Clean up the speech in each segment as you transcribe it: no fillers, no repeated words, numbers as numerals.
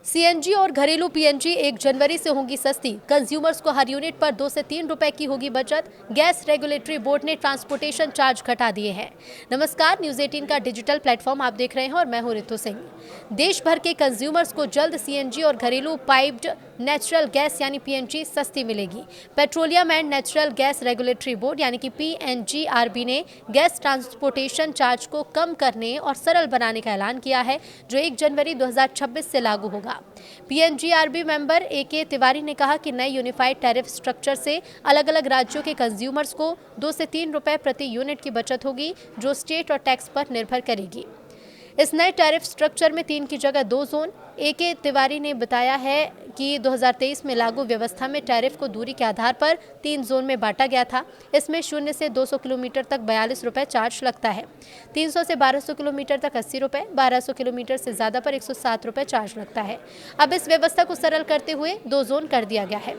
CNG और घरेलू PNG 1 जनवरी से होंगी सस्ती। कंज्यूमर्स को हर यूनिट पर 2 से 3 रुपए की होगी बचत। गैस रेगुलेटरी बोर्ड ने ट्रांसपोर्टेशन चार्ज घटा दिए हैं। नमस्कार, न्यूज 18 का डिजिटल प्लेटफॉर्म आप देख रहे हैं और मैं हूं रितु सिंह। देश भर के कंज्यूमर्स को जल्द सीएनजी और घरेलू पाइप्ड नेचुरल गैस यानी पीएनजी सस्ती मिलेगी। Petroleum and natural gas regulatory board यानी कि पीएनजीआरबी ने गैस ट्रांसपोर्टेशन चार्ज को कम करने और सरल बनाने का ऐलान किया है, जो 1 जनवरी 2026 से लागू होगा। पीएनजीआरबी मेंबर एके तिवारी ने कहा कि नए यूनिफाइड टैरिफ स्ट्रक्चर से अलग-अलग राज्यों के कंज्यूमर्स को 2 से 3 रुपए प्रति यूनिट की बचत होगी, जो स्टेट और टैक्स पर निर्भर करेगी। इस नए टैरिफ स्ट्रक्चर में 3 की जगह 2 जोन। एके तिवारी ने बताया है कि 2023 में लागू व्यवस्था में टैरिफ को दूरी के आधार पर 3 जोन में बांटा गया था। इसमें 0 से 200 किलोमीटर तक 42 रुपए चार्ज लगता है। 300 से 1200 किलोमीटर तक 80 रुपए, 1200 किलोमीटर से ज़्यादा पर 107 रुपए चार्ज लगता है। अब इस व्यवस्था को सरल करते हुए 2 जोन कर दिया गया है।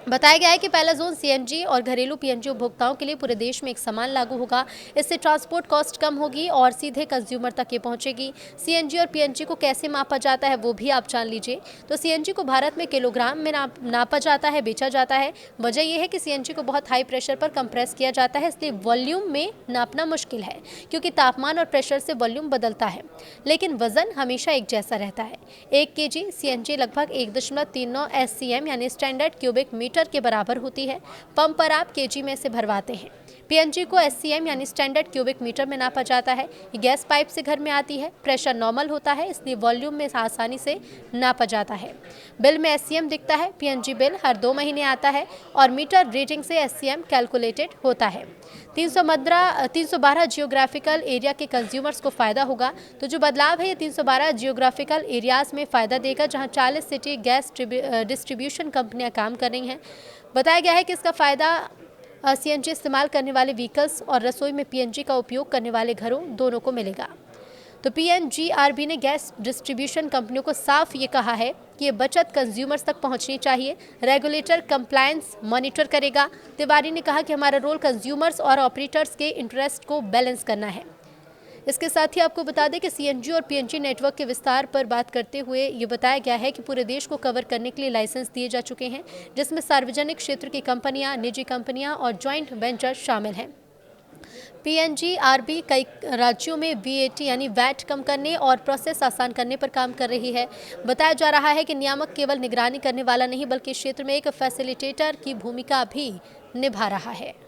बताया गया है कि पहला जोन सीएनजी और घरेलू पीएनजी उपभोक्ताओं के लिए पूरे देश में एक समान लागू होगा। इससे ट्रांसपोर्ट कॉस्ट कम होगी और सीधे कंज्यूमर तक ये पहुंचेगी। सीएनजी और पीएनजी को कैसे मापा जाता है वो भी आप जान लीजिए। तो सीएनजी को भारत में किलोग्राम में नापा जाता है, बेचा जाता है। वजह यह है कि सीएनजी को बहुत हाई प्रेशर पर कंप्रेस किया जाता है, इसलिए वॉल्यूम में नापना मुश्किल है, क्योंकि तापमान और प्रेशर से वॉल्यूम बदलता है, लेकिन वजन हमेशा एक जैसा रहता है। 1 केजी सीएनजी लगभग 1.39 SCM यानी स्टैंडर्ड क्यूबिक मीटर के बराबर होती है। पंप पर आप केजी में से भरवाते हैं। पीएनजी को SCM यानी स्टैंडर्ड क्यूबिक मीटर में नापा जाता है। ये गैस पाइप से घर में आती है। प्रेशर नॉर्मल होता है, इसलिए वॉल्यूम में आसानी से नापा जाता है। बिल में SCM दिखता है। पीएनजी बिल हर 2 महीने आता है और मीटर रीडिंग से SCM कैलकुलेटेड होता है। 312 जियोग्राफिकल एरिया के कंज्यूमर्स को फायदा होगा। तो जो बदलाव है ये 312 जियोग्राफिकल एरियाज में फायदा देगा, जहां 40 सिटी गैस डिस्ट्रीब्यूशन कंपनियां काम कर रही हैं। बताया गया है कि इसका फायदा सीएनजी इस्तेमाल करने वाले व्हीकल्स और रसोई में पीएनजी का उपयोग करने वाले घरों दोनों को मिलेगा। तो पीएनजीआरबी ने गैस डिस्ट्रीब्यूशन कंपनियों को साफ ये कहा है कि ये बचत कंज्यूमर्स तक पहुंचनी चाहिए। रेगुलेटर कंप्लायंस मॉनिटर करेगा। तिवारी ने कहा कि हमारा रोल कंज्यूमर्स और ऑपरेटर्स के इंटरेस्ट को बैलेंस करना है। इसके साथ ही आपको बता दें कि सीएनजी और पीएनजी नेटवर्क के विस्तार पर बात करते हुए ये बताया गया है कि पूरे देश को कवर करने के लिए लाइसेंस दिए जा चुके हैं, जिसमें सार्वजनिक क्षेत्र की कंपनियां, निजी कंपनियां और जॉइंट वेंचर शामिल हैं। पीएनजीआरबी कई राज्यों में VAT यानी वैट कम करने और प्रोसेस आसान करने पर काम कर रही है। बताया जा रहा है कि नियामक केवल निगरानी करने वाला नहीं, बल्कि क्षेत्र में एक फैसिलिटेटर की भूमिका भी निभा रहा है।